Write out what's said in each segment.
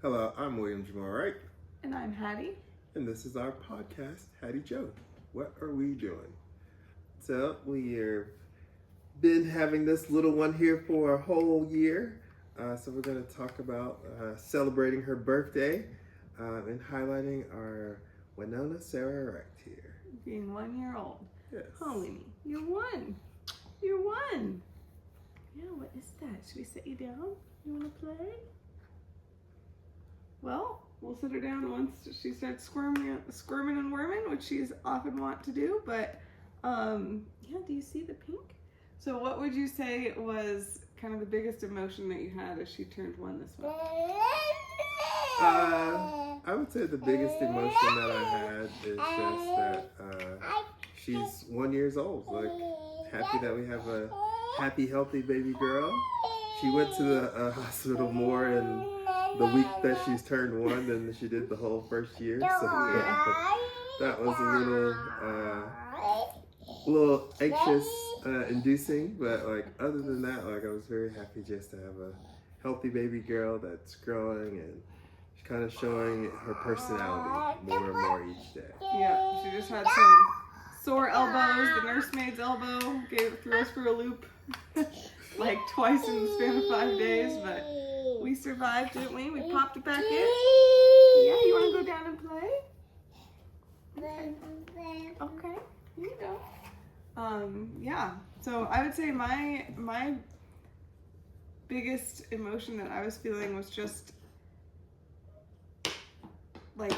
Hello, I'm William Jamal Wright. And I'm Hattie. And this is our podcast, HattieJo. What are we doing? So, we've been having this little one here for a whole year. So we're going to talk about celebrating her birthday and highlighting our Winona Sarah Wright here. Being 1 year old. Yes. Oh, Winnie, you're one. You're one. Yeah, what is that? Should we sit you down? You want to play? Well, we'll sit her down once she starts squirming and worming, which she's often want to do. But yeah, do you see the pink? So what would you say was kind of the biggest emotion that you had as she turned 1 this month? I would say the biggest emotion that I had is just that she's 1 year old. Like, happy that we have a happy, healthy baby girl. She went to the hospital more in the week that she's turned 1 than she did the whole first year. So that was a little anxious inducing, but like other than that, like I was very happy just to have a healthy baby girl that's growing and she's kind of showing her personality more and more each day. Yeah, she just had some sore elbows. The nursemaid's elbow threw us for a loop like twice in the span of 5 days, but we survived, didn't we? We popped it back in. Yeah, you want to go down and play? Okay, here you go. Yeah, so I would say my biggest emotion that I was feeling was just like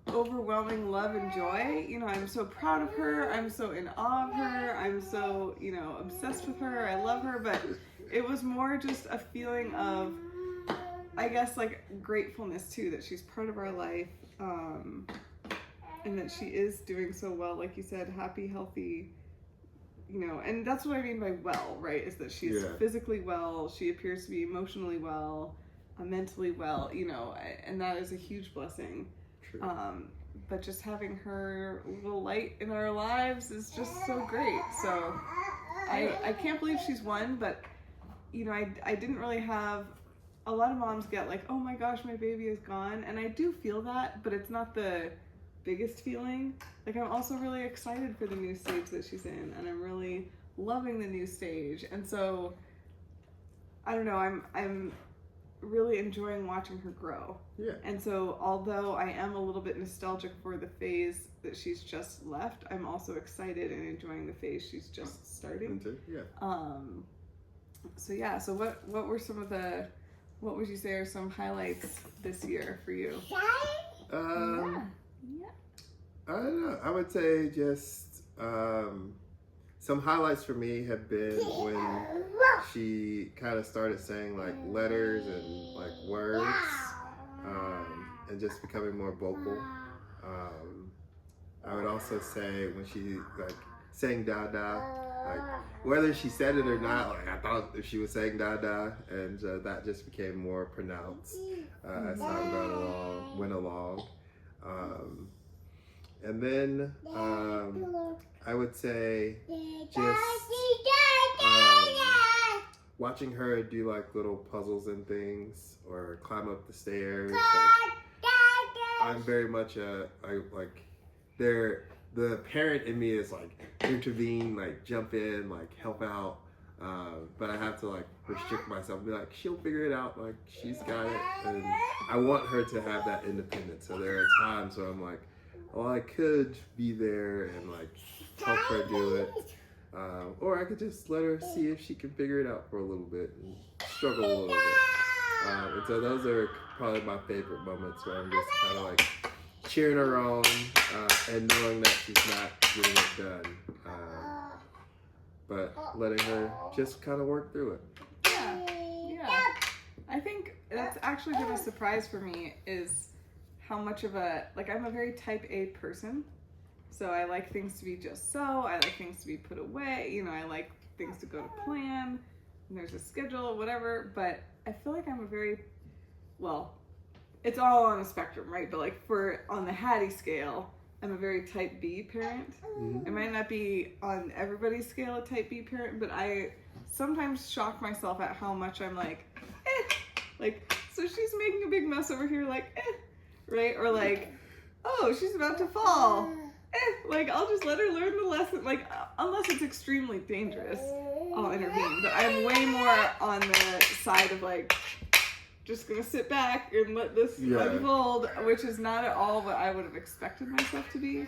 overwhelming love and joy. You know, I'm so proud of her. I'm so in awe of her. I'm so, obsessed with her. I love her, but it was more just a feeling of, I guess, like gratefulness too, that she's part of our life, and that she is doing so well, like you said, happy, healthy, and that's what I mean by well, right, is that she's physically well, she appears to be emotionally well, mentally well, and that is a huge blessing. True. But just having her little light in our lives is just so great. So I can't believe she's 1, but I didn't really have, a lot of moms get like, oh my gosh, my baby is gone, and I do feel that, but it's not the biggest feeling. Like, I'm also really excited for the new stage that she's in, and I'm really loving the new stage, and so I don't know, I'm really enjoying watching her grow. Yeah. And so although I am a little bit nostalgic for the phase that she's just left, I'm also excited and enjoying the phase she's just starting. Yeah. So what were some of what would you say are some highlights this year for you? I don't know. I would say just some highlights for me have been when she kind of started saying like letters and like words, and just becoming more vocal. I would also say when she like sang "Dada," like whether she said it or not, like I thought if she was saying "Dada," and that just became more pronounced as time went along. And then I would say just watching her do like little puzzles and things or climb up the stairs. Like, I'm very much the parent in me is like intervene, like jump in, like help out. But I have to like restrict myself and be like, she'll figure it out, like she's got it. And I want her to have that independence. So there are times where I'm like, well, I could be there and like help her do it. Or I could just let her see if she can figure it out for a little bit and struggle a little bit. And so those are probably my favorite moments where I'm just kind of like cheering her on and knowing that she's not getting it done. But letting her just kind of work through it. Yeah. I think that's actually been a surprise for me is how much of I'm a very type A person. So I like things to be just so, I like things to be put away, I like things to go to plan, and there's a schedule, whatever, but I feel like I'm a very, it's all on a spectrum, right? But like on the Hattie scale, I'm a very type B parent. Mm-hmm. It might not be on everybody's scale a type B parent, but I sometimes shock myself at how much I'm like So she's making a big mess over here, like, right? Or like, oh, she's about to fall. Like, I'll just let her learn the lesson. Like, unless it's extremely dangerous, I'll intervene. But I'm way more on the side of like, just gonna sit back and let this unfold, which is not at all what I would have expected myself to be.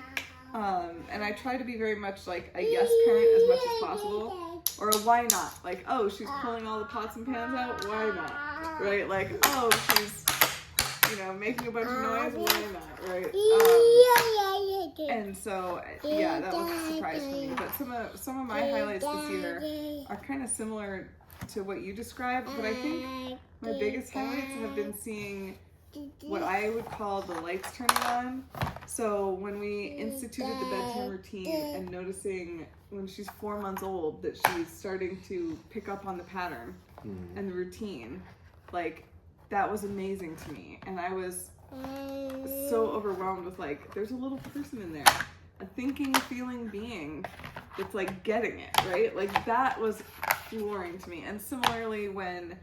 And I try to be very much like a yes parent as much as possible. Or a why not? Like, oh, she's pulling all the pots and pans out, why not? Right? Like, oh, she's, making a bunch of noise, why not? Right? And so, yeah, that was a surprise for me. But some of my highlights this year are kind of similar to what you described, but I think my biggest highlights have been seeing what I would call the lights turning on. So when we instituted the bedtime routine and noticing when she's 4 months old that she's starting to pick up on the pattern and the routine, like, that was amazing to me. And I was so overwhelmed with, like, there's a little person in there, a thinking, feeling being that's like getting it, right? Like, that was flooring to me. And similarly when,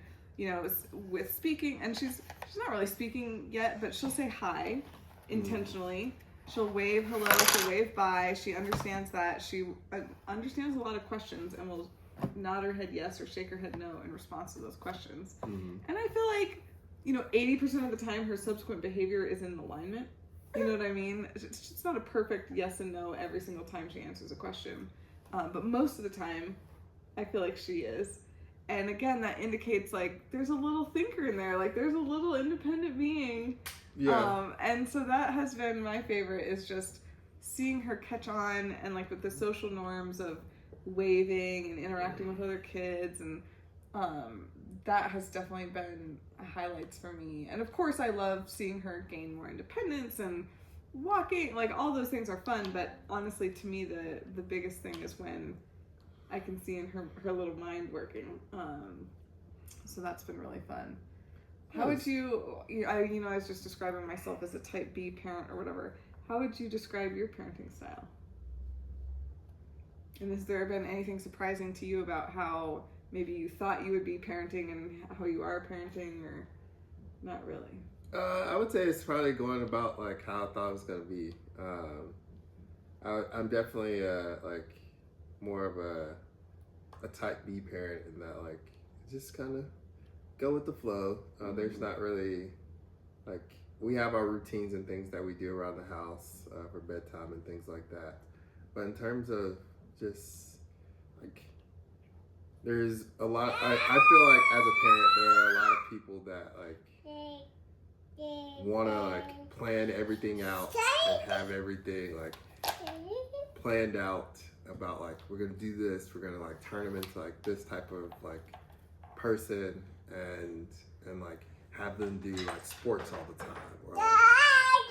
with speaking, and she's not really speaking yet, but she'll say hi intentionally. She'll wave hello, she'll wave bye. She understands that. She understands a lot of questions and will nod her head yes or shake her head no in response to those questions. And I feel like, 80% of the time her subsequent behavior is in alignment. You know what I mean? It's not a perfect yes and no every single time she answers a question. But most of the time, I feel like she is. And again, that indicates, like, there's a little thinker in there. Like, there's a little independent being. Yeah. And so that has been my favorite, is just seeing her catch on and, like, with the social norms of waving and interacting with other kids. And that has definitely been highlights for me. And, of course, I love seeing her gain more independence and walking. Like, all those things are fun. But, honestly, to me, the biggest thing is when I can see in her little mind working. So that's been really fun. How would I was just describing myself as a type B parent or whatever. How would you describe your parenting style? And has there been anything surprising to you about how maybe you thought you would be parenting and how you are parenting, or not really? I would say it's probably going about like how I thought it was going to be. I'm definitely like more of a type B parent in that, like, just kind of go with the flow. There's not really, like, we have our routines and things that we do around the house for bedtime and things like that. But in terms of just, like, there's a lot, I feel like as a parent, there are a lot of people that, like, want to, like, plan everything out and have everything, like, planned out about, like, we're going to do this, we're going to, like, turn them into, like, this type of, like, person and like, have them do, like, sports all the time. Or, like,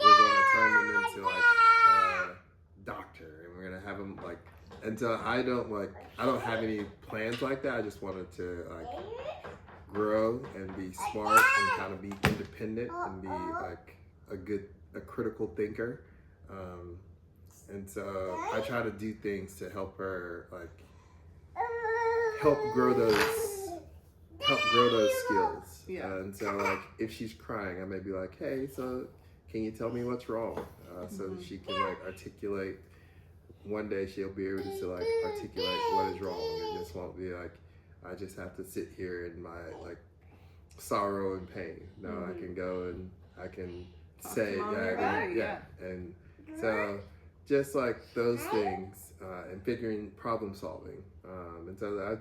we're going to turn them into, like, a doctor, and we're going to have them, like, and so I don't have any plans like that. I just wanted to, like, grow and be smart and kind of be independent and be, like, a critical thinker. And so I try to do things to help her, like, help grow those skills. Yeah. And so, like, if she's crying, I may be like, hey, so can you tell me what's wrong? So that she can, like, articulate. One day she'll be able to, like, articulate what is wrong. It just won't be like, I just have to sit here in my, like, sorrow and pain. No, I can go and I can say that. And so just, like, those things and figuring problem solving. And so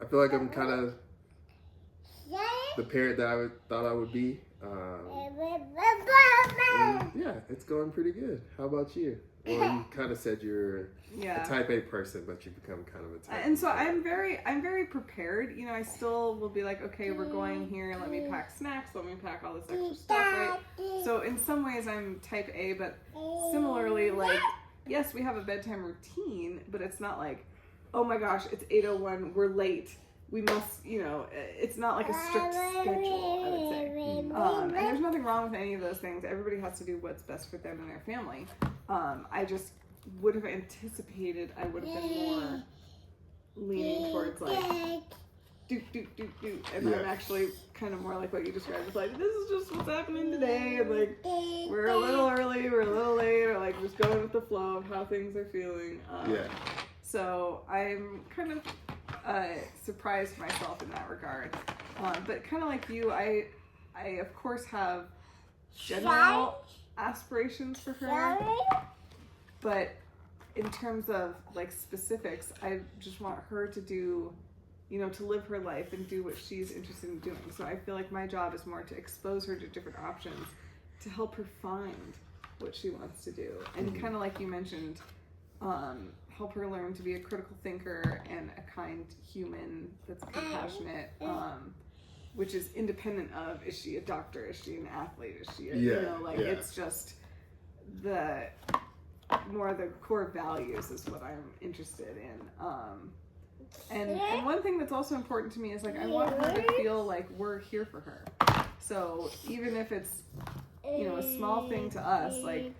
I feel like I'm kind of the parent that I thought I would be. Yeah, it's going pretty good. How about you? Well, you kind of said you're a type A person, but you become kind of a type. And so I'm very prepared. I still will be like, okay, we're going here. Let me pack snacks. Let me pack all this extra stuff, right? So in some ways I'm type A, but similarly, like, yes, we have a bedtime routine, but it's not like, oh my gosh, it's 8:01, we're late. We must, it's not like a strict schedule, I would say. And there's nothing wrong with any of those things. Everybody has to do what's best for them and their family. I just would have anticipated I would have been more leaning towards, like, and I'm actually kind of more like what you described. It's like, this is just what's happening today, and like, we're a little early, we're a little late, or like just going with the flow of how things are feeling. So I'm kind of surprised myself in that regard. But kind of like you, I of course have general aspirations for her, but in terms of like specifics, I just want her to do, to live her life and do what she's interested in doing. So I feel like my job is more to expose her to different options, to help her find what she wants to do, and kind of like you mentioned, help her learn to be a critical thinker and a kind human that's compassionate, which is independent of, is she a doctor, is she an athlete, is she it's just the more the core values is what I'm interested in. And one thing that's also important to me is like, I want her to feel like we're here for her. So even if it's, a small thing to us, like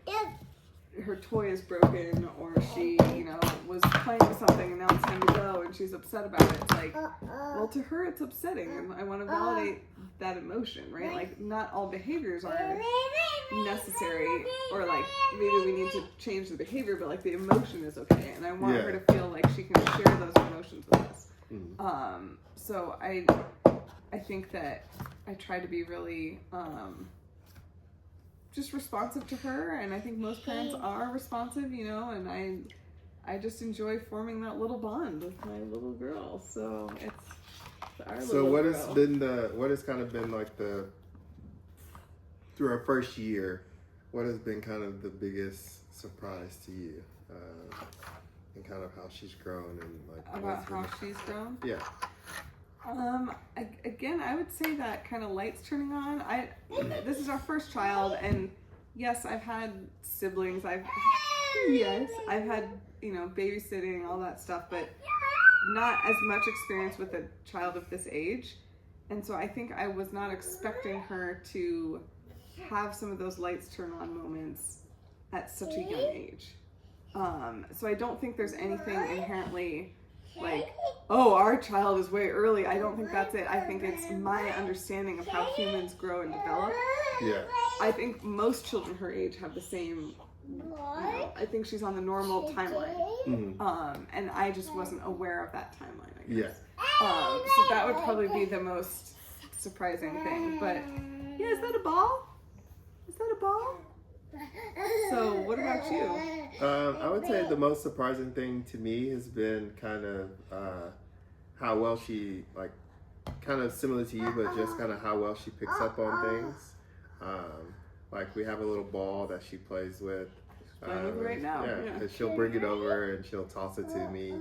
her toy is broken, or she, was playing with something and now it's time to go and she's upset about it. It's like, well, to her it's upsetting, and I want to validate that emotion, right? Like, not all behaviors are necessary, or like maybe we need to change the behavior, but like the emotion is okay, and I want her to feel like she can share those emotions with us. So I think that I try to be really just responsive to her, and I think most parents are responsive, and I just enjoy forming that little bond with my little girl. So it's our so little what girl. what has kind of been like through our first year, what has been kind of the biggest surprise to you, and kind of how she's grown, and like about how she's grown? Yeah. Again, I would say that kind of lights turning on. This is our first child, and yes, I've had siblings. I've had, babysitting, all that stuff, but not as much experience with a child of this age. And so I think I was not expecting her to have some of those lights turn on moments at such a young age. So I don't think there's anything inherently like, oh, our child is way early. I don't think that's it. I think it's my understanding of how humans grow and develop. Yeah. I think most children her age have the same, I think she's on the normal timeline. And I just wasn't aware of that timeline, I guess. So that would probably be the most surprising thing. But yeah, is that a ball? Is that a ball? So what about you? I would say the most surprising thing to me has been kind of how well she, like, kind of similar to you, but just kind of how well she picks up on things. Like, we have a little ball that she plays with. Playing with right now. Yeah, and she'll bring it over and she'll toss it to me.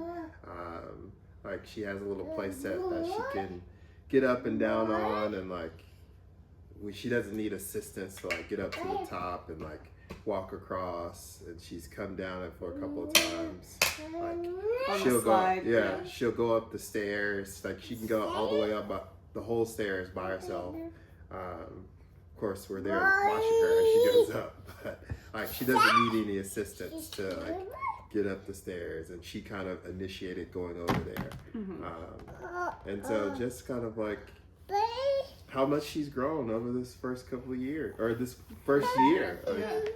Like, she has a little play set that she can get up and down on, and like, she doesn't need assistance to like get up to the top and like walk across, and she's come down it for a couple of times. Like, she'll go, she'll go up the stairs. Like, she can go all the way up the whole stairs by herself. Of course, we're there watching her as she goes up, but like, she doesn't need any assistance to like get up the stairs, and she kind of initiated going over there. And so just kind of like how much she's grown over this first couple of years, or this first year. Like,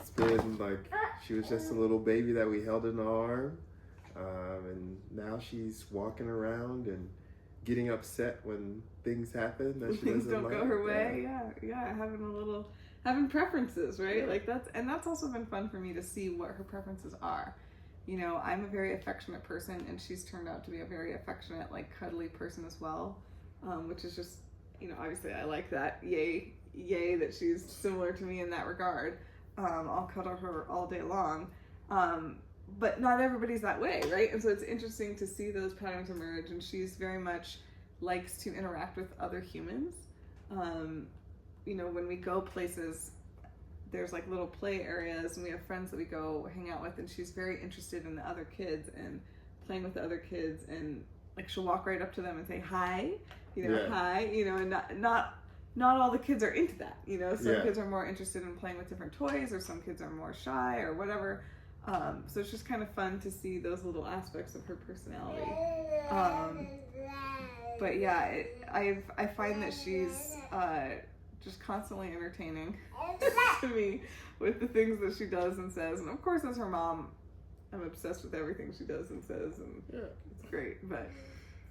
it's been like, she was just a little baby that we held in the arm, and now she's walking around and getting upset when things happen that she doesn't don't go her way. Having preferences, right? Like, that's also been fun for me to see what her preferences are. I'm a very affectionate person, and she's turned out to be a very affectionate, like, cuddly person as well, which is just, obviously I like that. Yay that she's similar to me in that regard. I'll cuddle her all day long. But not everybody's that way, right? And so it's interesting to see those patterns emerge, and she's very much likes to interact with other humans. When we go places, there's like little play areas, and we have friends that we go hang out with, and she's very interested in the other kids and playing with the other kids, and like, she'll walk right up to them and say hi, hi, and not all the kids are into that, some kids are more interested in playing with different toys, or some kids are more shy or whatever. So it's just kind of fun to see those little aspects of her personality. But yeah, I find that she's just constantly entertaining to me with the things that she does and says. And of course, as her mom, I'm obsessed with everything she does and says, and it's great. But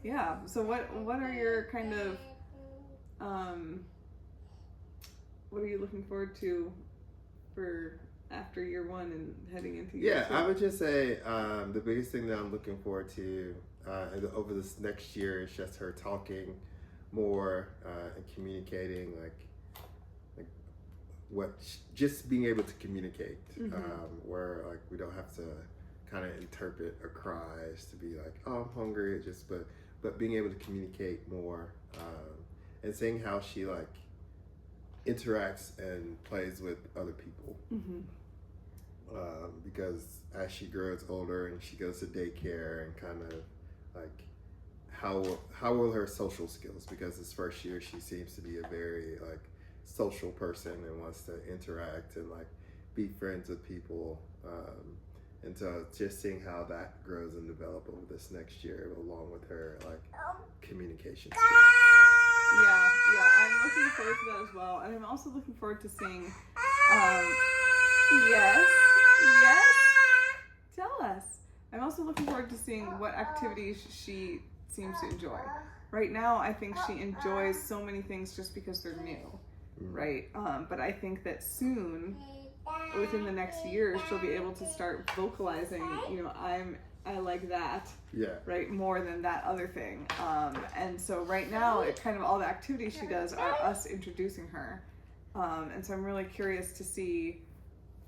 yeah, so what are your kind of what are you looking forward to for after year 1 and heading into year 2? I would just say the biggest thing that I'm looking forward to over this next year is just her talking more and communicating, like just being able to communicate, where like we don't have to kind of interpret or cries to be like, oh, I'm hungry, but being able to communicate more, and seeing how she like interacts and plays with other people. Because as she grows older and she goes to daycare, and kind of like how will her social skills, because this first year she seems to be a very like social person and wants to interact and like be friends with people, and so just seeing how that grows and develops over this next year, along with her like communication skills. Yeah, I'm looking forward to that as well, and I'm also looking forward to seeing yes, tell us. I'm also looking forward to seeing what activities she seems to enjoy. Right now, I think she enjoys so many things just because they're new, right? But I think that soon, within the next year, she'll be able to start vocalizing, you know, I like that, right, more than that other thing. And so right now, it kind of all the activities she does are us introducing her. And so I'm really curious to see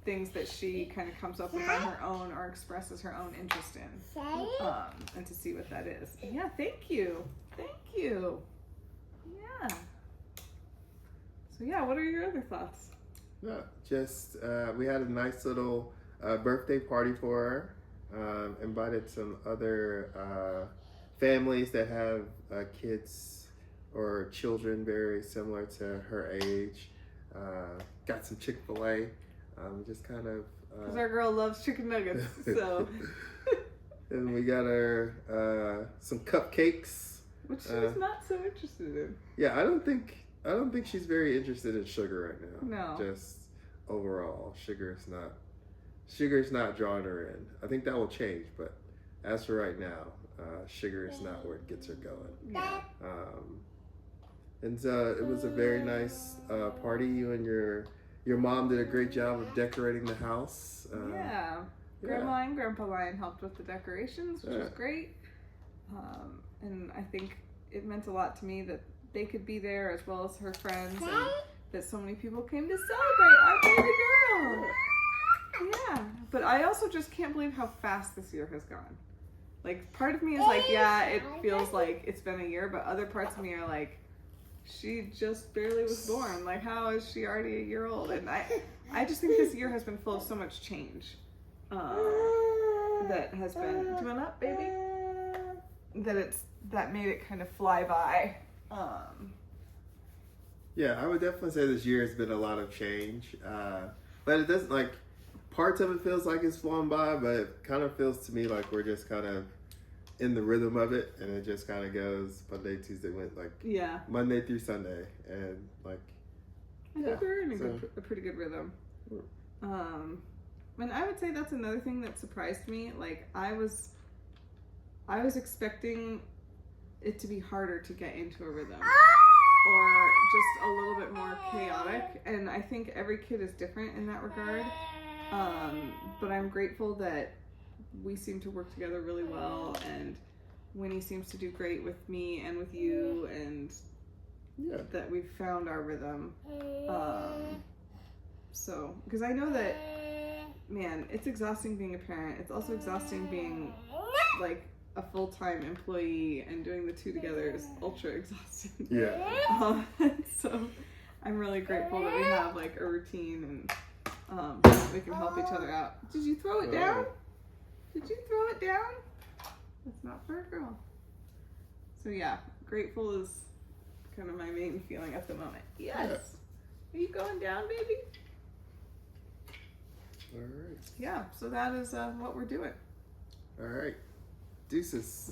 things that she kind of comes up with on her own or expresses her own interest in, and to see what that is. Yeah, thank you. Yeah. So yeah, what are your other thoughts? Yeah, just we had a nice little birthday party for her. Invited some other families that have kids or children very similar to her age. Got some Chick-fil-A. Just kind of because our girl loves chicken nuggets, so. And we got her some cupcakes, which she's not so interested in. Yeah, I don't think she's very interested in sugar right No. now. Just overall, sugar's not drawing her in. I think that will change, but as for right now, sugar is not where it gets her going. Yeah. And it was a very nice party. You and your mom did a great job of decorating the house. Grandma and Grandpa Lion helped with the decorations, which was great. And I think it meant a lot to me that they could be there, as well as her friends, and that so many people came to celebrate our baby girl. Yeah, but I also just can't believe how fast this year has gone. Like, part of me is like, yeah, it feels like it's been a year, but other parts of me are like, she just barely was born. Like, how is she already a year old? And I just think this year has been full of so much change. That has been doing up, baby. That made it kind of fly by. Yeah, I would definitely say this year has been a lot of change. But it doesn't, like, parts of it feels like it's flown by, but it kind of feels to me like we're just kind of in the rhythm of it, and it just kind of goes Monday, Tuesday, Monday through Sunday, and like I think we're in a pretty good rhythm. And I would say that's another thing that surprised me. Like, I was expecting it to be harder to get into a rhythm, or just a little bit more chaotic, and I think every kid is different in that regard. But I'm grateful that we seem to work together really well, and Winnie seems to do great with me and with you, and that we've found our rhythm. So, because I know that, man, it's exhausting being a parent. It's also exhausting being like a full-time employee, and doing the two together is ultra exhausting. Yeah. So I'm really grateful that we have like a routine, and we can help each other out. Did you throw it down? Did you throw it down? That's not for a girl. So yeah, grateful is kind of my main feeling at the moment. Yes. Are you going down, baby? All right. Yeah, so that is what we're doing. All right. Deuces.